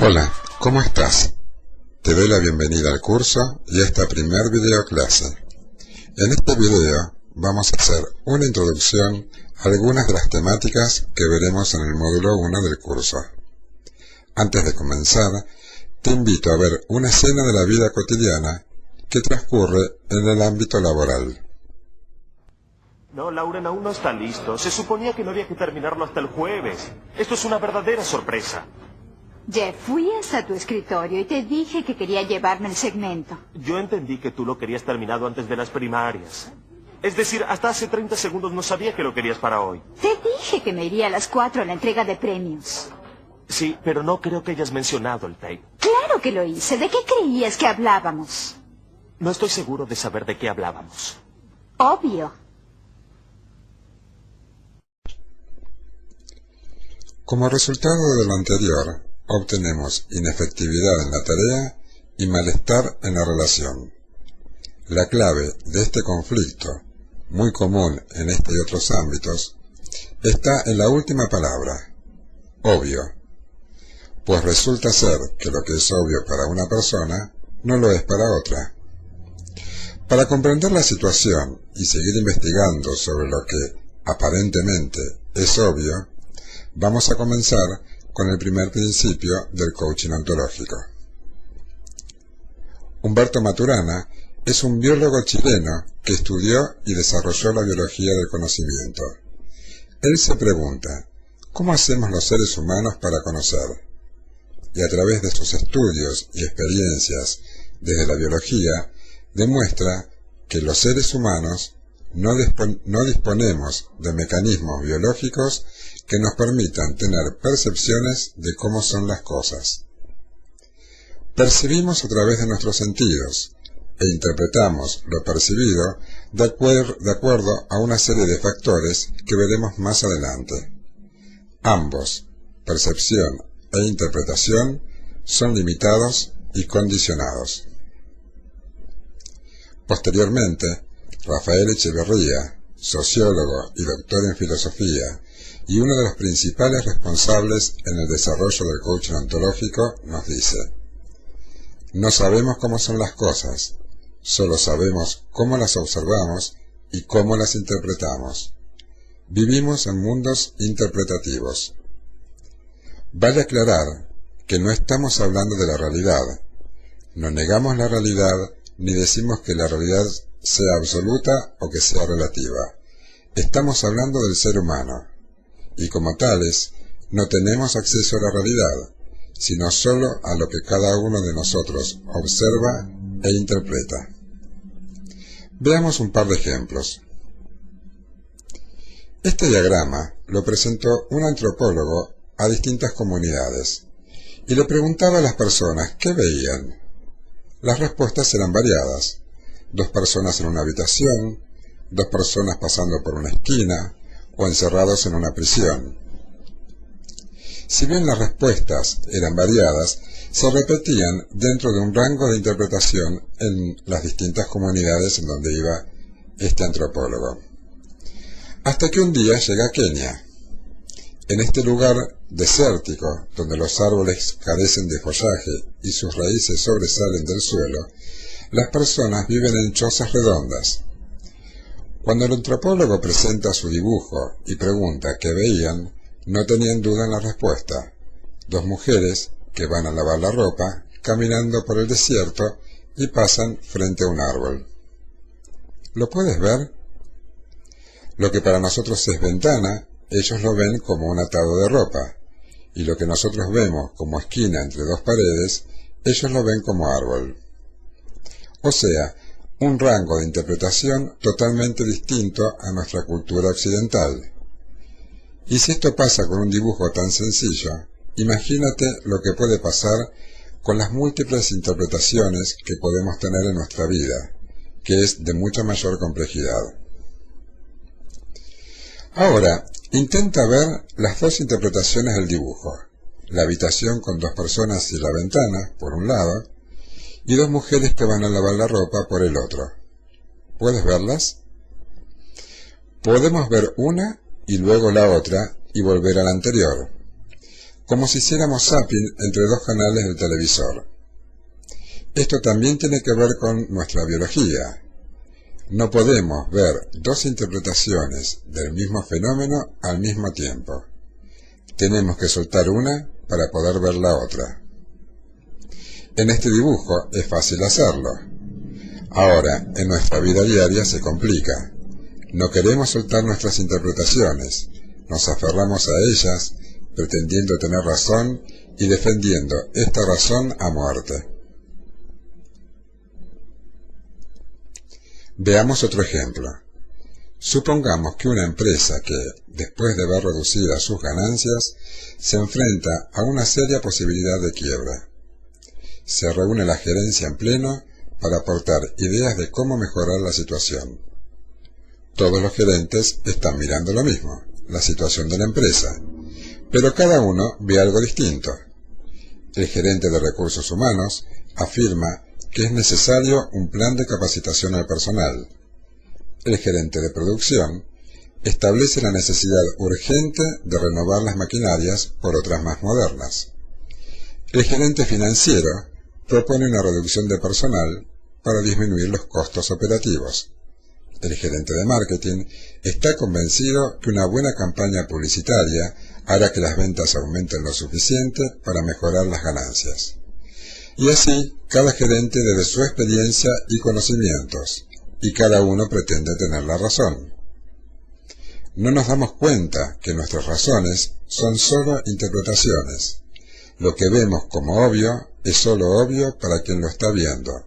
Hola, ¿cómo estás? Te doy la bienvenida al curso y a esta primer videoclase. En este video vamos a hacer una introducción a algunas de las temáticas que veremos en el módulo 1 del curso. Antes de comenzar, te invito a ver una escena de la vida cotidiana que transcurre en el ámbito laboral. No, Lauren aún no está listo. Se suponía que no había que terminarlo hasta el jueves. Esto es una verdadera sorpresa. Jeff, fui hasta tu escritorio y te dije que quería llevarme el segmento. Yo entendí que tú lo querías terminado antes de las primarias. Es decir, hasta hace 30 segundos no sabía que lo querías para hoy. Te dije que me iría a las 4 a la entrega de premios. Sí, pero no creo que hayas mencionado el tape. Claro que lo hice. ¿De qué creías que hablábamos? No estoy seguro de saber de qué hablábamos. Obvio. Como resultado de lo anterior, obtenemos inefectividad en la tarea y malestar en la relación. La clave de este conflicto, muy común en este y otros ámbitos, está en la última palabra, obvio, pues resulta ser que lo que es obvio para una persona no lo es para otra. Para comprender la situación y seguir investigando sobre lo que aparentemente es obvio, vamos a comenzar con el primer principio del coaching ontológico. Humberto Maturana es un biólogo chileno que estudió y desarrolló la biología del conocimiento. Él se pregunta, ¿cómo hacemos los seres humanos para conocer? Y a través de sus estudios y experiencias desde la biología, demuestra que los seres humanos no disponemos de mecanismos biológicos que nos permitan tener percepciones de cómo son las cosas. Percibimos a través de nuestros sentidos e interpretamos lo percibido de acuerdo a una serie de factores que veremos más adelante. Ambos, percepción e interpretación, son limitados y condicionados. Posteriormente, Rafael Echeverría, sociólogo y doctor en filosofía, y uno de los principales responsables en el desarrollo del coaching ontológico, nos dice: no sabemos cómo son las cosas, solo sabemos cómo las observamos y cómo las interpretamos. Vivimos en mundos interpretativos. Vale aclarar que no estamos hablando de la realidad. No negamos la realidad ni decimos que la realidad sea absoluta o que sea relativa. Estamos hablando del ser humano. Y como tales, no tenemos acceso a la realidad, sino solo a lo que cada uno de nosotros observa e interpreta. Veamos un par de ejemplos. Este diagrama lo presentó un antropólogo a distintas comunidades y le preguntaba a las personas qué veían. Las respuestas eran variadas: 2 personas en una habitación, 2 personas pasando por una esquina, o encerrados en una prisión. Si bien las respuestas eran variadas, se repetían dentro de un rango de interpretación en las distintas comunidades en donde iba este antropólogo. Hasta que un día llega a Kenia. En este lugar desértico, donde los árboles carecen de follaje y sus raíces sobresalen del suelo, las personas viven en chozas redondas. Cuando el antropólogo presenta su dibujo y pregunta qué veían, no tenían duda en la respuesta: 2 mujeres que van a lavar la ropa, caminando por el desierto y pasan frente a un árbol. ¿Lo puedes ver? Lo que para nosotros es ventana, ellos lo ven como un atado de ropa, y lo que nosotros vemos como esquina entre 2 paredes, ellos lo ven como árbol. O sea, un rango de interpretación totalmente distinto a nuestra cultura occidental. Y si esto pasa con un dibujo tan sencillo, imagínate lo que puede pasar con las múltiples interpretaciones que podemos tener en nuestra vida, que es de mucha mayor complejidad. Ahora, intenta ver las 2 interpretaciones del dibujo: la habitación con 2 personas y la ventana, por un lado, y 2 mujeres que van a lavar la ropa por el otro. ¿Puedes verlas? Podemos ver una y luego la otra y volver a la anterior. como si hiciéramos zapping entre dos canales del televisor. Esto también tiene que ver con nuestra biología. No podemos ver dos interpretaciones del mismo fenómeno al mismo tiempo. Tenemos que soltar una para poder ver la otra. En este dibujo es fácil hacerlo. Ahora, en nuestra vida diaria se complica. No queremos soltar nuestras interpretaciones. Nos aferramos a ellas, pretendiendo tener razón y defendiendo esta razón a muerte. Veamos otro ejemplo. Supongamos que una empresa que, después de ver reducidas sus ganancias, se enfrenta a una seria posibilidad de quiebra. Se reúne la gerencia en pleno para aportar ideas de cómo mejorar la situación. Todos los gerentes están mirando lo mismo, la situación de la empresa, pero cada uno ve algo distinto. El gerente de recursos humanos afirma que es necesario un plan de capacitación al personal. El gerente de producción establece la necesidad urgente de renovar las maquinarias por otras más modernas. El gerente financiero propone una reducción de personal para disminuir los costos operativos. El gerente de marketing está convencido que una buena campaña publicitaria hará que las ventas aumenten lo suficiente para mejorar las ganancias. Y así, cada gerente desde su experiencia y conocimientos, y cada uno pretende tener la razón. No nos damos cuenta que nuestras razones son solo interpretaciones. Lo que vemos como obvio es solo obvio para quien lo está viendo,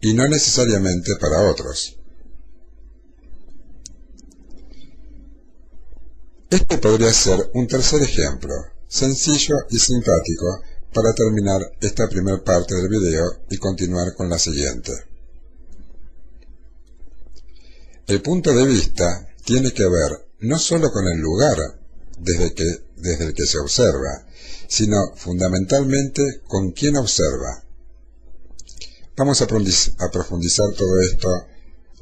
y no necesariamente para otros. Este podría ser un tercer ejemplo, sencillo y simpático, para terminar esta primera parte del video y continuar con la siguiente. El punto de vista tiene que ver no solo con el lugar desde el que se observa, sino fundamentalmente con quién observa. Vamos a profundizar todo esto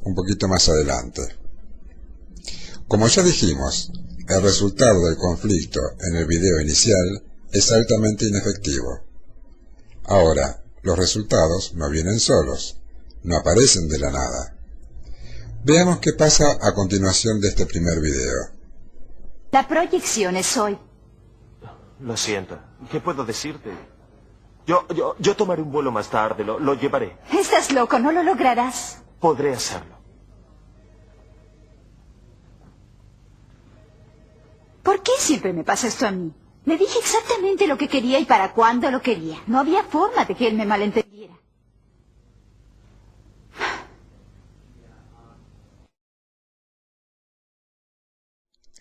un poquito más adelante. Como ya dijimos, el resultado del conflicto en el video inicial es altamente inefectivo. Ahora, los resultados no vienen solos, no aparecen de la nada. Veamos qué pasa a continuación de este primer video. La proyección es hoy. Lo siento. ¿Qué puedo decirte? Yo tomaré un vuelo más tarde. Lo llevaré. Estás loco, no lo lograrás. Podré hacerlo. ¿Por qué siempre me pasa esto a mí? Le dije exactamente lo que quería y para cuándo lo quería. No había forma de que él me malentendiera.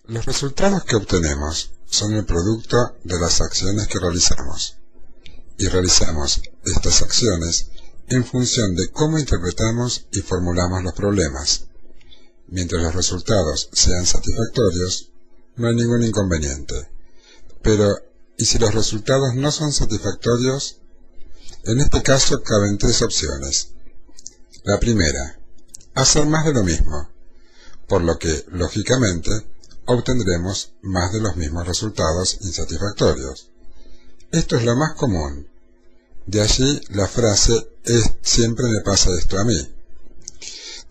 Los resultados que obtenemos son el producto de las acciones que realizamos. Y realizamos estas acciones en función de cómo interpretamos y formulamos los problemas. Mientras los resultados sean satisfactorios, no hay ningún inconveniente. Pero, ¿y si los resultados no son satisfactorios? En este caso caben tres opciones. La primera, hacer más de lo mismo, por lo que, lógicamente, obtendremos más de los mismos resultados insatisfactorios. Esto es lo más común. De allí la frase siempre me pasa esto a mí.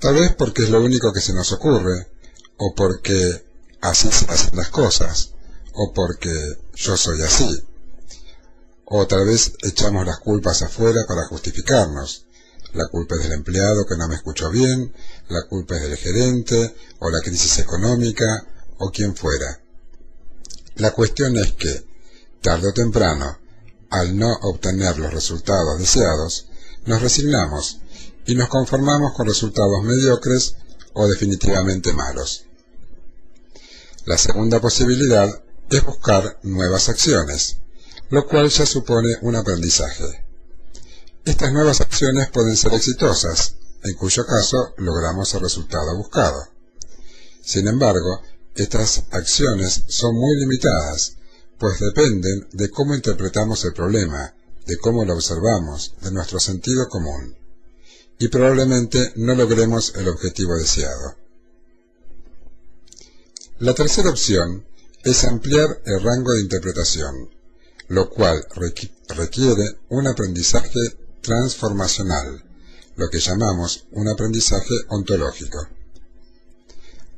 Tal vez porque es lo único que se nos ocurre, o porque así se hacen las cosas, o porque yo soy así. O tal vez echamos las culpas afuera para justificarnos. La culpa es del empleado que no me escuchó bien, la culpa es del gerente, o la crisis económica, o quien fuera. La cuestión es que, tarde o temprano, al no obtener los resultados deseados, nos resignamos y nos conformamos con resultados mediocres o definitivamente malos. La segunda posibilidad es buscar nuevas acciones, lo cual ya supone un aprendizaje. Estas nuevas acciones pueden ser exitosas, en cuyo caso logramos el resultado buscado. Sin embargo, estas acciones son muy limitadas, pues dependen de cómo interpretamos el problema, de cómo lo observamos, de nuestro sentido común, y probablemente no logremos el objetivo deseado. La tercera opción es ampliar el rango de interpretación, lo cual requiere un aprendizaje transformacional, lo que llamamos un aprendizaje ontológico.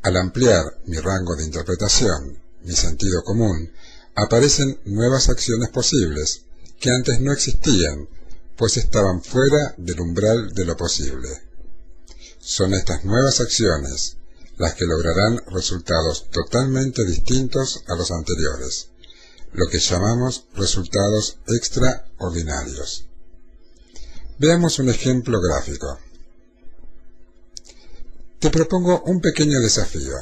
Al ampliar mi rango de interpretación, mi sentido común, aparecen nuevas acciones posibles que antes no existían, pues estaban fuera del umbral de lo posible. Son estas nuevas acciones las que lograrán resultados totalmente distintos a los anteriores, lo que llamamos resultados extraordinarios. Veamos un ejemplo gráfico. Te propongo un pequeño desafío.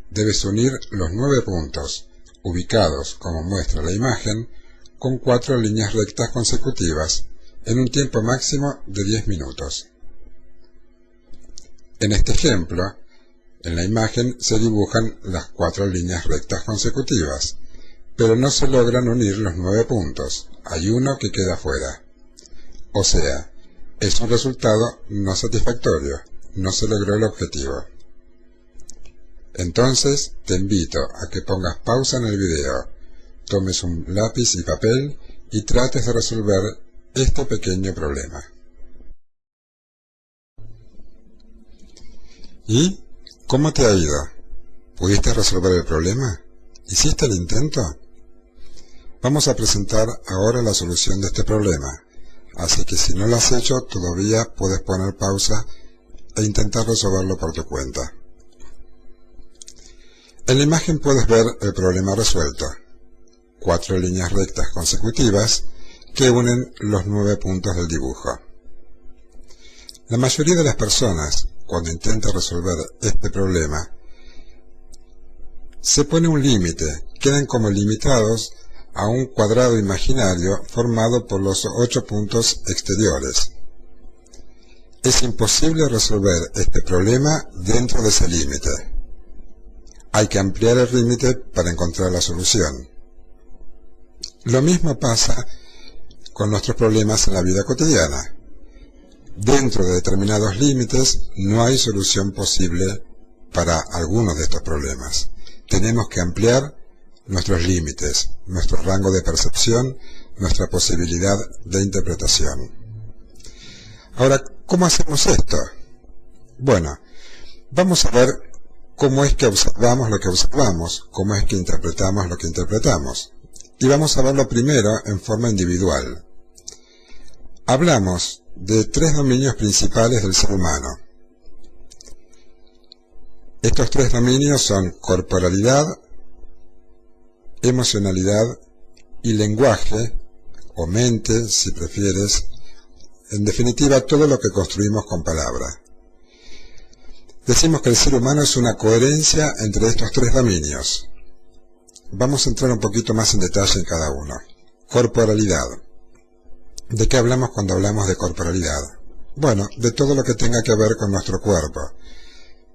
Debes unir los 9 puntos, ubicados como muestra la imagen, con 4 líneas rectas consecutivas, en un tiempo máximo de 10 minutos. En este ejemplo, en la imagen se dibujan las 4 líneas rectas consecutivas, pero no se logran unir los 9 puntos, hay uno que queda fuera. O sea, es un resultado no satisfactorio, no se logró el objetivo. Entonces, te invito a que pongas pausa en el video, tomes un lápiz y papel y trates de resolver este pequeño problema. ¿Y cómo te ha ido? ¿Pudiste resolver el problema? ¿Hiciste el intento? Vamos a presentar ahora la solución de este problema, así que si no lo has hecho, todavía puedes poner pausa e intentar resolverlo por tu cuenta. En la imagen puedes ver el problema resuelto. 4 líneas rectas consecutivas que unen los 9 puntos del dibujo. La mayoría de las personas, cuando intenta resolver este problema, se pone un límite, quedan como limitados a un cuadrado imaginario formado por los 8 puntos exteriores. Es imposible resolver este problema dentro de ese límite. Hay que ampliar el límite para encontrar la solución. Lo mismo pasa con nuestros problemas en la vida cotidiana. Dentro de determinados límites no hay solución posible para algunos de estos problemas. Tenemos que ampliar nuestros límites, nuestro rango de percepción, nuestra posibilidad de interpretación. Ahora, ¿cómo hacemos esto? Bueno, vamos a ver cómo es que observamos lo que observamos, cómo es que interpretamos lo que interpretamos. Y vamos a verlo primero en forma individual. Hablamos de 3 dominios principales del ser humano. Estos 3 dominios son corporalidad, emocionalidad y lenguaje, o mente, si prefieres. En definitiva, todo lo que construimos con palabra. Decimos que el ser humano es una coherencia entre estos 3 dominios. Vamos a entrar un poquito más en detalle en cada uno. Corporalidad. ¿De qué hablamos cuando hablamos de corporalidad? Bueno, de todo lo que tenga que ver con nuestro cuerpo.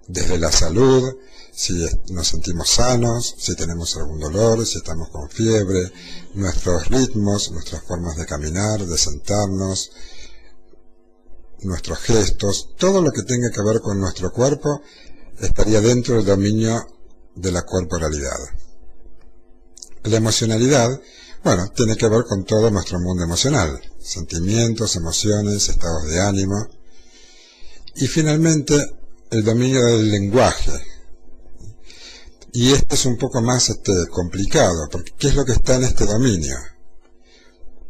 Desde la salud, si nos sentimos sanos, si tenemos algún dolor, si estamos con fiebre, nuestros ritmos, nuestras formas de caminar, de sentarnos, nuestros gestos, todo lo que tenga que ver con nuestro cuerpo estaría dentro del dominio de la corporalidad. La emocionalidad, bueno, tiene que ver con todo nuestro mundo emocional, sentimientos, emociones, estados de ánimo. Y finalmente, el dominio del lenguaje. Y este es un poco más complicado, porque ¿qué es lo que está en este dominio?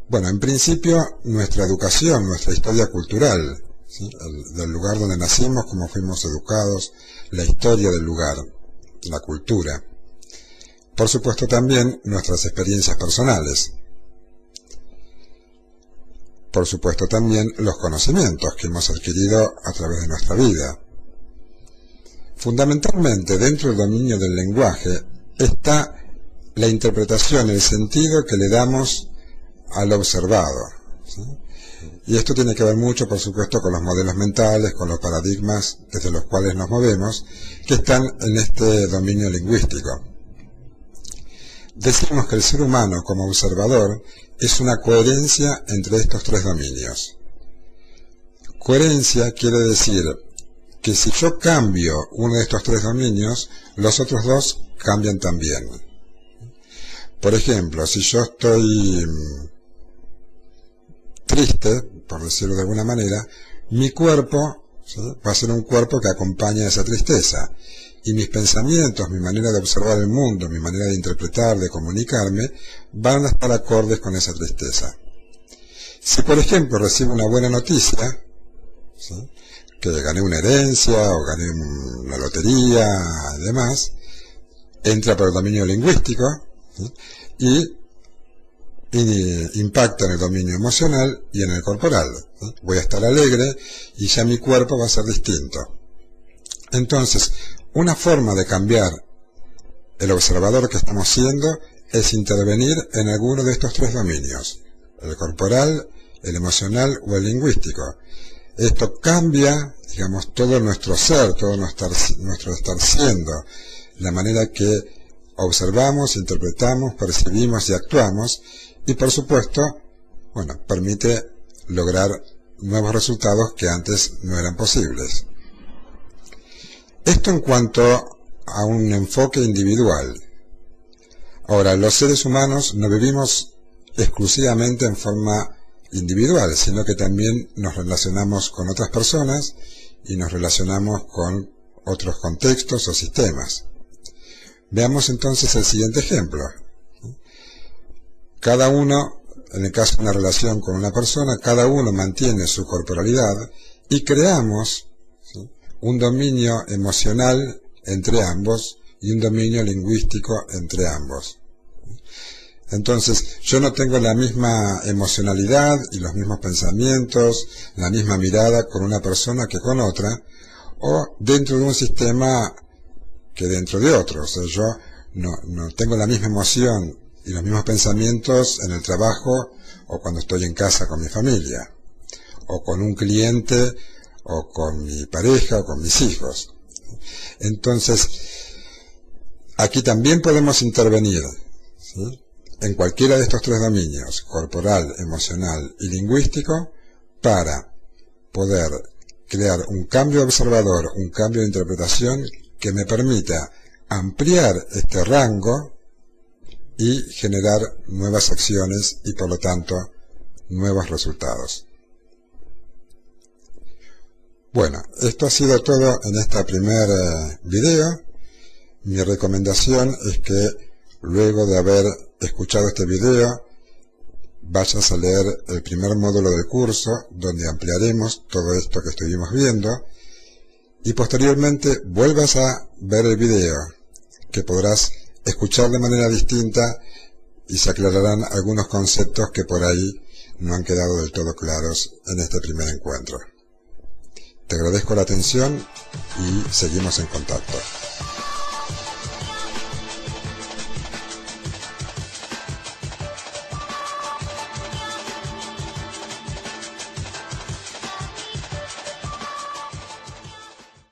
Bueno, en principio, nuestra educación, nuestra historia cultural, ¿sí? Del lugar donde nacimos, cómo fuimos educados, la historia del lugar, la cultura. Por supuesto también nuestras experiencias personales. Por supuesto también los conocimientos que hemos adquirido a través de nuestra vida. Fundamentalmente dentro del dominio del lenguaje está la interpretación, el sentido que le damos al observado, ¿sí? Y esto tiene que ver mucho, por supuesto, con los modelos mentales, con los paradigmas desde los cuales nos movemos, que están en este dominio lingüístico. Decimos que el ser humano como observador es una coherencia entre estos 3 dominios. Coherencia quiere decir que si yo cambio uno de estos 3 dominios, los otros 2 cambian también. Por ejemplo, si yo estoy triste, por decirlo de alguna manera, mi cuerpo, ¿sí?, va a ser un cuerpo que acompaña esa tristeza. Y mis pensamientos, mi manera de observar el mundo, mi manera de interpretar, de comunicarme, van a estar acordes con esa tristeza. Si, por ejemplo, recibo una buena noticia, ¿sí?, que gané una herencia o gané una lotería y demás, entra por el dominio lingüístico, ¿sí?, y impacta en el dominio emocional y en el corporal, ¿sí? Voy a estar alegre y ya mi cuerpo va a ser distinto. Entonces, una forma de cambiar el observador que estamos siendo es intervenir en alguno de estos tres dominios, el corporal, el emocional o el lingüístico. Esto cambia, digamos, todo nuestro ser, todo nuestro estar siendo, la manera que observamos, interpretamos, percibimos y actuamos, y por supuesto, bueno, permite lograr nuevos resultados que antes no eran posibles. Esto en cuanto a un enfoque individual. Ahora, los seres humanos no vivimos exclusivamente en forma individual, sino que también nos relacionamos con otras personas y nos relacionamos con otros contextos o sistemas. Veamos entonces el siguiente ejemplo. Cada uno, en el caso de una relación con una persona, cada uno mantiene su corporalidad y creamos, ¿sí?, un dominio emocional entre ambos y un dominio lingüístico entre ambos. Entonces, yo no tengo la misma emocionalidad y los mismos pensamientos, la misma mirada con una persona que con otra, o dentro de un sistema que dentro de otro. O sea, yo no tengo la misma emoción y los mismos pensamientos en el trabajo o cuando estoy en casa con mi familia, o con un cliente, o con mi pareja, o con mis hijos. Entonces, aquí también podemos intervenir, ¿sí?, en cualquiera de estos tres dominios, corporal, emocional y lingüístico, para poder crear un cambio observador, un cambio de interpretación que me permita ampliar este rango y generar nuevas acciones y por lo tanto nuevos resultados. Bueno, esto ha sido todo en este primer video. Mi recomendación es que luego de haber escuchado este video vayas a leer el primer módulo del curso donde ampliaremos todo esto que estuvimos viendo y posteriormente vuelvas a ver el video que podrás escuchar de manera distinta y se aclararán algunos conceptos que por ahí no han quedado del todo claros en este primer encuentro. Te agradezco la atención y seguimos en contacto.